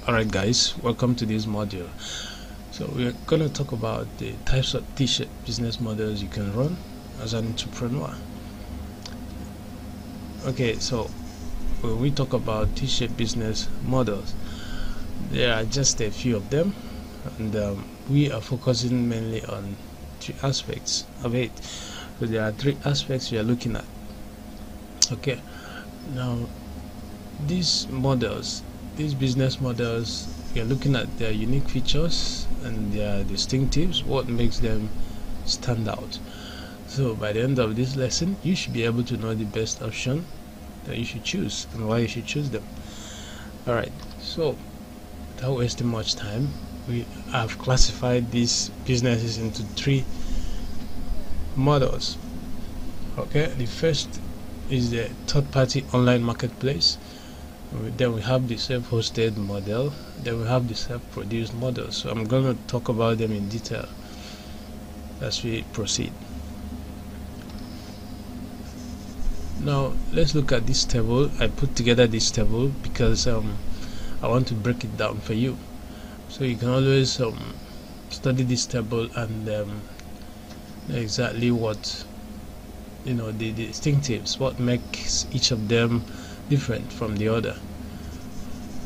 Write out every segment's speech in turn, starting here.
Alright guys, welcome to this module. So we're going to talk about the types of T-shaped business models you can run as an entrepreneur. Okay, so when we talk about T-shaped business models, there are just a few of them, and we are focusing mainly on three aspects of it. So there are three aspects we are looking at. Okay, now these business models, we are looking at their unique features and their distinctives, what makes them stand out. So by the end of this lesson, you should be able to know the best option that you should choose and why you should choose them. Alright, so without wasting much time, we have classified these businesses into three models. Okay, the first is the third-party online marketplace. Then we have the self-hosted model, then we have the self-produced model. So I'm going to talk about them in detail as we proceed. Now let's look at this table. I put together this table because I want to break it down for you, so you can always study this table and know exactly what the distinctives, what makes each of them different from the other.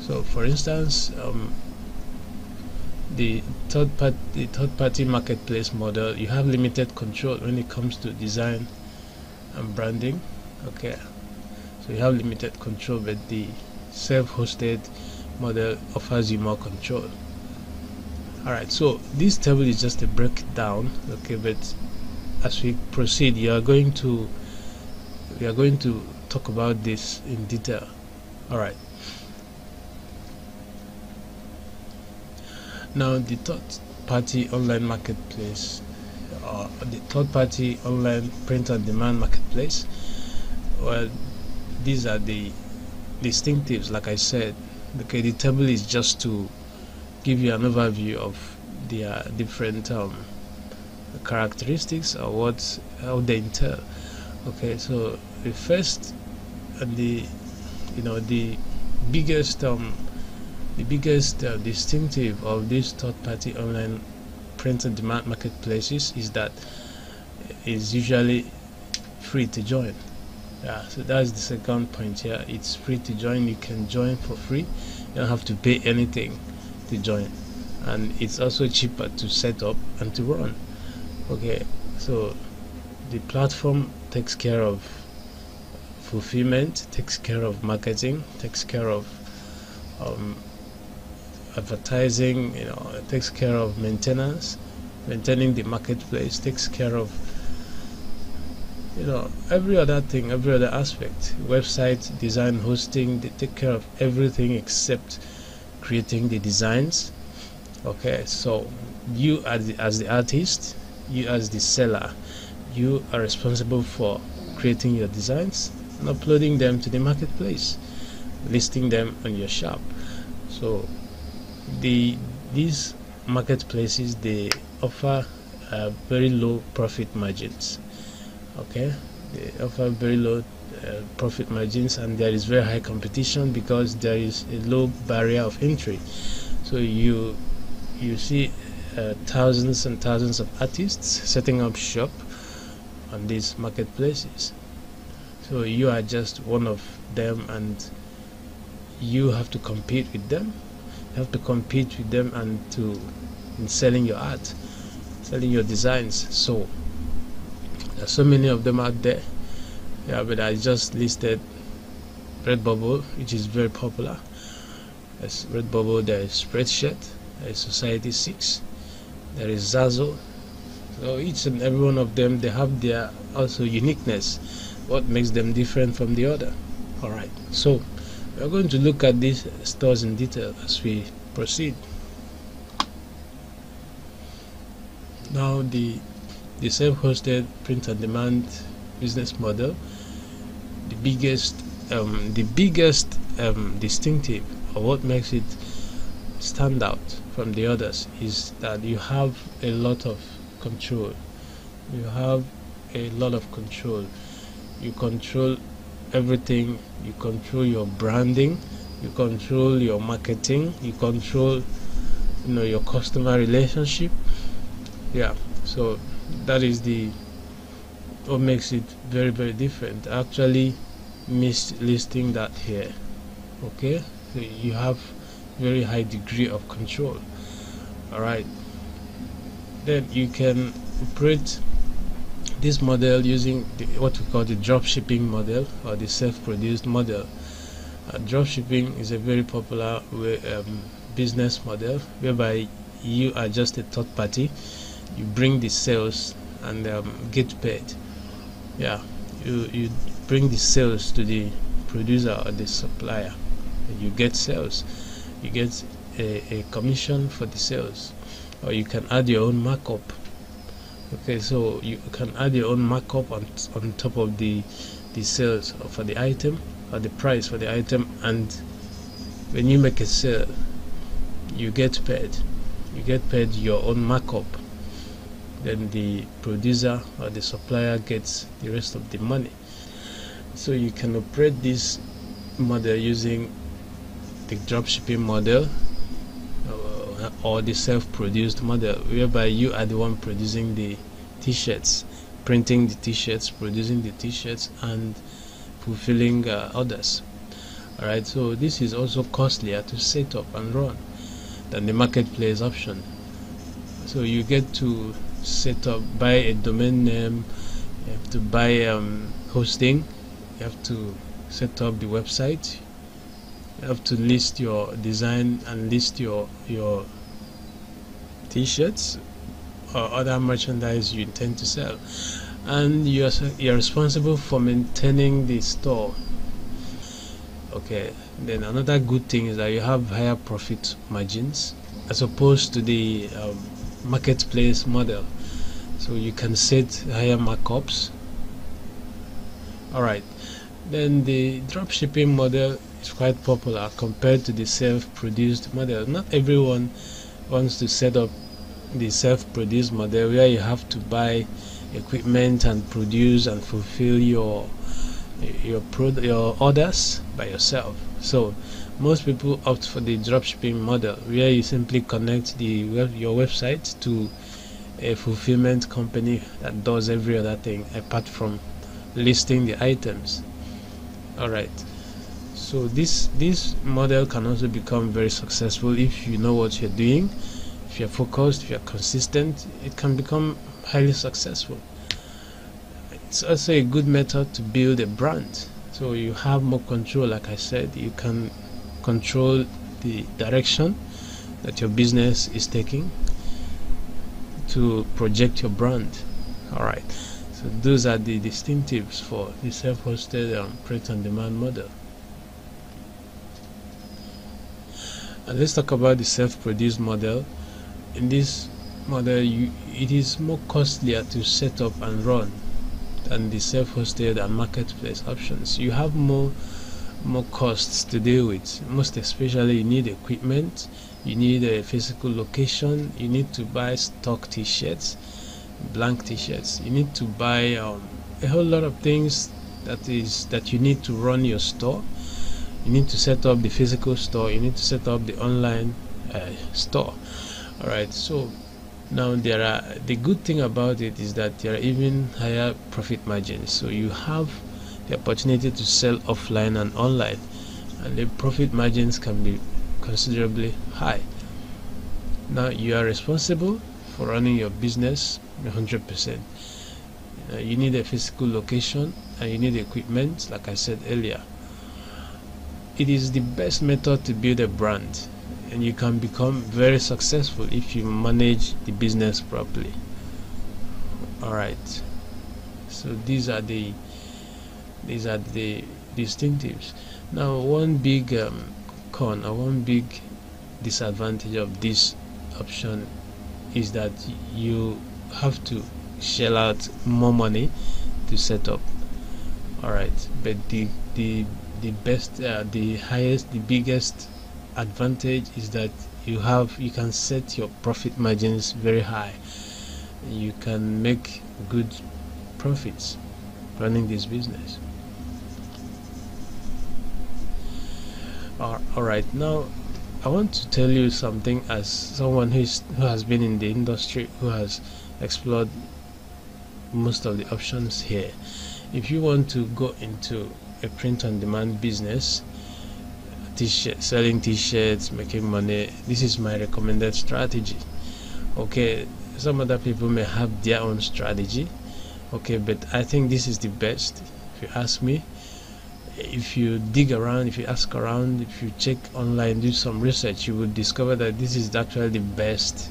So for instance, the third-party marketplace model, you have limited control when it comes to design and branding. Okay, so you have limited control, but the self-hosted model offers you more control. Alright, so this table is just a breakdown, okay, but as we proceed, we are going to talk about this in detail. Alright, now the third-party online marketplace, or the third-party online print-on-demand marketplace, well, these are the distinctives. Like I said, okay, the table is just to give you an overview of their different characteristics or how they entail. Okay, so the first and the biggest distinctive of these third-party online print-on-demand marketplaces is that it's usually free to join. Yeah, so that's the second point here. It's free to join. You can join for free. You don't have to pay anything to join, and it's also cheaper to set up and to run. Okay, so the platform takes care of fulfillment, takes care of marketing, takes care of advertising, takes care of maintaining the marketplace, takes care of every other thing, every other aspect. Website design, hosting, they take care of everything except creating the designs. Okay, so you as the artist, you as the seller, you are responsible for creating your designs and uploading them to the marketplace, listing them on your shop. So these marketplaces, they offer very low profit margins. Okay, they offer very low profit margins, and there is very high competition because there is a low barrier of entry. So you see thousands and thousands of artists setting up shop on these marketplaces. So you are just one of them, and you have to compete with them. You have to compete with them in selling your art, selling your designs. So there's so many of them out there. Yeah, but I just listed Redbubble, which is very popular. There's Redbubble, there is Spreadshirt, there is Society6, there is Zazzle. So each and every one of them, they have their also uniqueness, what makes them different from the other. Alright, so we're going to look at these stores in detail as we proceed. Now the self-hosted print-on-demand business model, the biggest distinctive, or what makes it stand out from the others, is that you have a lot of control. You have a lot of control. You control everything. You control your branding, you control your marketing, you control your customer relationship. Yeah, so that is what makes it very, very different. I actually missed listing that here. Okay, so you have very high degree of control. All right, then you can operate this model using what we call the drop shipping model, or the self-produced model. Drop shipping is a very popular business model whereby you are just a third party. You bring the sales and get paid. Yeah, you bring the sales to the producer or the supplier, and you get sales. You get a commission for the sales, or you can add your own markup. Okay, so you can add your own markup on top of the sales for the item, or the price for the item, and when you make a sale, you get paid. You get paid your own markup. Then the producer or the supplier gets the rest of the money. So you can operate this model using the dropshipping model or the self-produced model, whereby you are the one producing the t-shirts, printing the t-shirts, producing the t-shirts, and fulfilling orders. Alright, so this is also costlier to set up and run than the marketplace option. So you get to set up, buy a domain name, you have to buy hosting, you have to set up the website, you have to list your design and list your t-shirts or other merchandise you intend to sell, and you're responsible for maintaining the store. Okay, then another good thing is that you have higher profit margins as opposed to the marketplace model. So you can set higher markups. Alright, then the dropshipping model is quite popular compared to the self-produced model. Not everyone wants to set up the self-produced model where you have to buy equipment and produce and fulfill your orders by yourself. So most people opt for the dropshipping model, where you simply connect your website to a fulfillment company that does every other thing apart from listing the items. Alright, so this model can also become very successful if you know what you're doing. If you're focused, if you're consistent, it can become highly successful. It's also a good method to build a brand, so you have more control. Like I said, you can control the direction that your business is taking to project your brand. Alright, so those are the distinctives for the self-hosted print-on-demand model. And let's talk about the self-produced model. In this model, it is more costlier to set up and run than the self-hosted and marketplace options. You have more costs to deal with. Most especially, you need equipment, you need a physical location, you need to buy stock t-shirts, blank t-shirts, you need to buy a whole lot of things that you need to run your store. You need to set up the physical store, you need to set up the online store. Alright, so now the good thing about it is that there are even higher profit margins. So you have the opportunity to sell offline and online, and the profit margins can be considerably high. Now you are responsible for running your business 100%. You need a physical location and you need equipment, like I said earlier. It is the best method to build a brand, and you can become very successful if you manage the business properly. Alright, so these are the distinctives. Now one big con or one big disadvantage of this option is that you have to shell out more money to set up. Alright, but the best, the highest, the biggest advantage is that you can set your profit margins very high. You can make good profits running this business. All right, now I want to tell you something as someone who has been in the industry, who has explored most of the options here. If you want to go into a print-on-demand business, selling t-shirts, making money, this is my recommended strategy. Okay, some other people may have their own strategy, okay, but I think this is the best, if you ask me. If you dig around, if you ask around, if you check online, do some research, you will discover that this is actually the best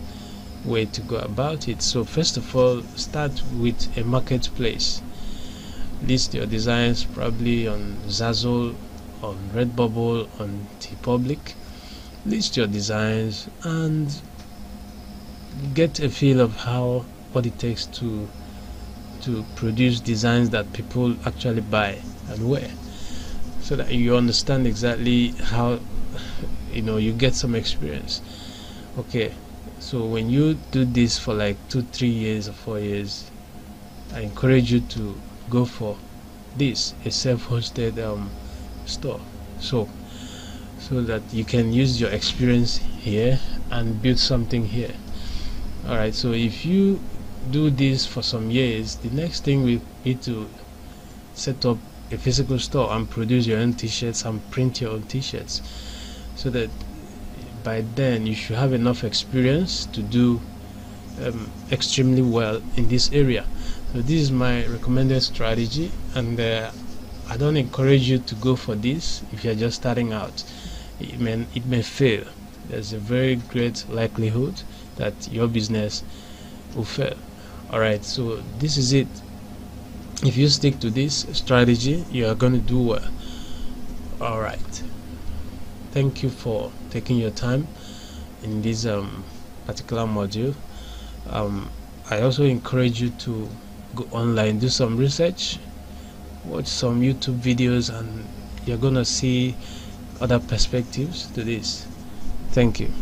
way to go about it. So first of all, start with a marketplace. List your designs probably on Zazzle, on Redbubble, on TeePublic. List your designs and get a feel of what it takes to produce designs that people actually buy and wear, so that you understand exactly how, you get some experience. Okay, so when you do this for like 2-3 years or 4 years, I encourage you to go for this, a self-hosted store, so that you can use your experience here and build something here. All right, so if you do this for some years, the next thing will be to set up a physical store and produce your own t-shirts and print your own t-shirts, so that by then you should have enough experience to do extremely well in this area. So this is my recommended strategy, and I don't encourage you to go for this if you're just starting out. It may fail. There's a very great likelihood that your business will fail. All right, so this is it. If you stick to this strategy, you are going to do well. All right, thank you for taking your time in this particular module. I also encourage you to go online, do some research, watch some YouTube videos, and you're gonna see other perspectives to this. Thank you.